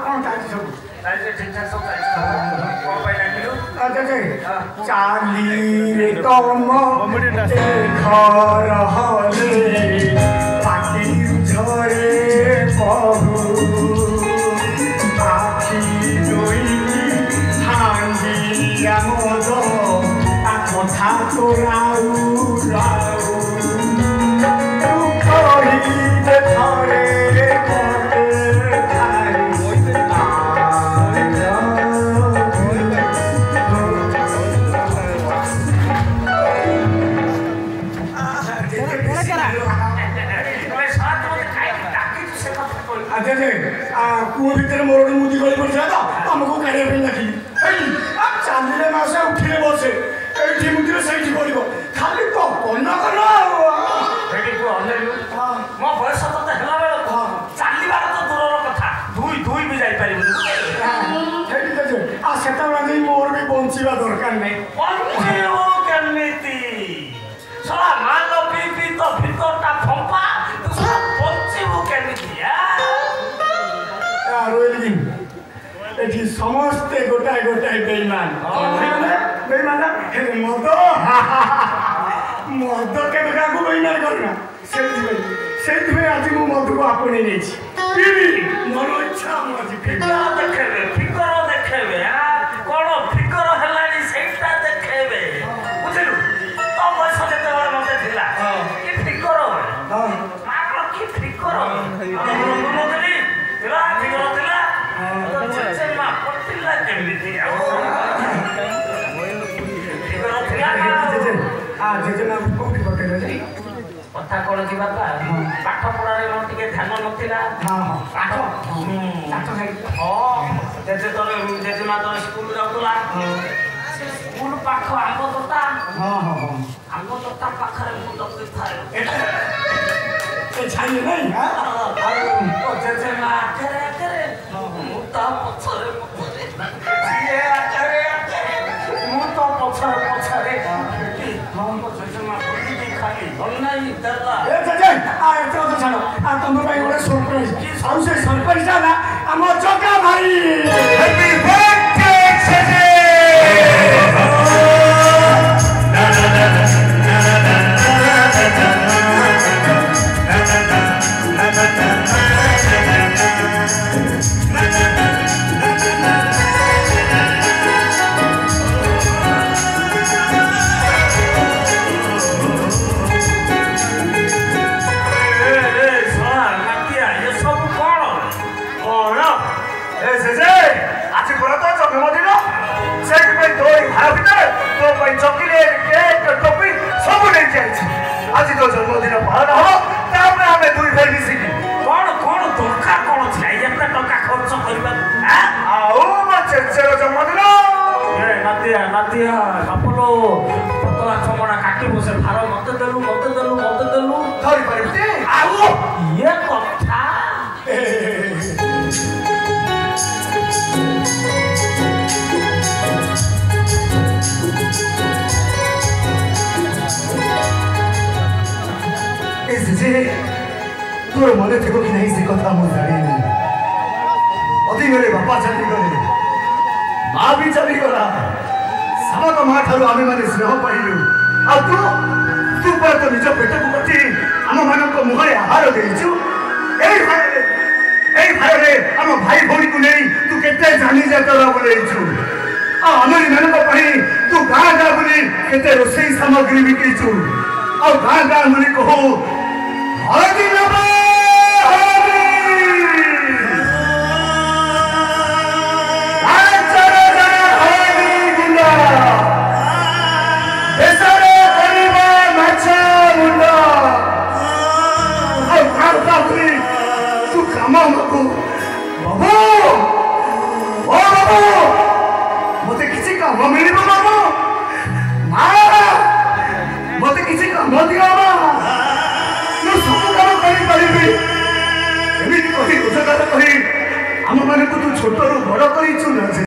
कौन चाहिए सब ठीक ठाक सब कौन पाई डाकिलु चाली रे तम घर हले पाटी झरे बहु आखि जोई हांडिया मद आ कथा तोराउ राउ तू कही दे थरे कुआ भितर मोर मुदी गली पड़ा तो आमको गाड़ी लगी चांदी मास उठे बसे ये मुदी से पड़ खाली तो कन कर मो बयस तो है चलवार तो दूर कथा दुई दुई भी जापर से मोर भी बंचा दरकार नहीं केमती सला मान पी पी तो भितरटा फंपा बचबू केमती समस्ते गोटाए गोटाए बेईमान बेईमान मद मद के क्या बेईमान करना से आज मु मधु को आपणे मन इच्छा देखेबे फिकर देखेबे कौन फिकर हेलानी सेटा देखेबे बुझलु तो बयस जते बड़ मते थिला कि फिकर मात्र कि फिकर मदनी तिला फिकर तिला से मा पटिला केमिति फिकर थिला जेजेना कोठी बतेले जे कथा कौन की बापा पाठ पढ़ारे मोर टिके ध्यान नथिला पाठ जेजे तोर जेजेमा तोर स्कूल जाउतला स्कूल पाख आगो तोता आगो तोता पाखरे मुंड थाए ए छाई नहीं ओ जेजेमा करे करे मुता पछरे ये करे मुता पछरे पछरे हम जेजेमा खाली नहीं डरला ए जजे तो छाड़ो तुम भाई गोटे सरप्राइज आउ से सरप्राइज ना हम जगा भाई हैप्पी बर्थडे जजे चॉकलेट केक टॉफी सब ले जाइए आज तो जन्मदिन पालन हो तापर हमें दुई भाई मिसिकी कौन कौन धोखा कौन छे एते टका खर्च करबा आओ मा चेचेर जन्मदिन ए नातिया नातिया बापलो पतला चमड़ा काटी बसे भार मते देलु धरि परिबते आओ ये कथा तोर मन थे कि नहीं से कथा मुझे जानी अति गले बापा चली गले माँ भी चली गला समक माँ ठारू आमे माने स्नेह पाइलु आ तू पर तो निज पेट को कटी आम मान को मुहरे आहार देइछु एई भारे आम भाई भौणी को नहीं तू केते जानी जे तोरा बोलेइछु आ हमरी मन को पई तू गाँ गाँ बुली केते रोसई सामग्री बिकिछु आ गाँ गाँ बुली को हल्दी नबा मत किसी काम मिल मत किसी काम दिया सब काम कही आम मान तू छोट रू बड़ कर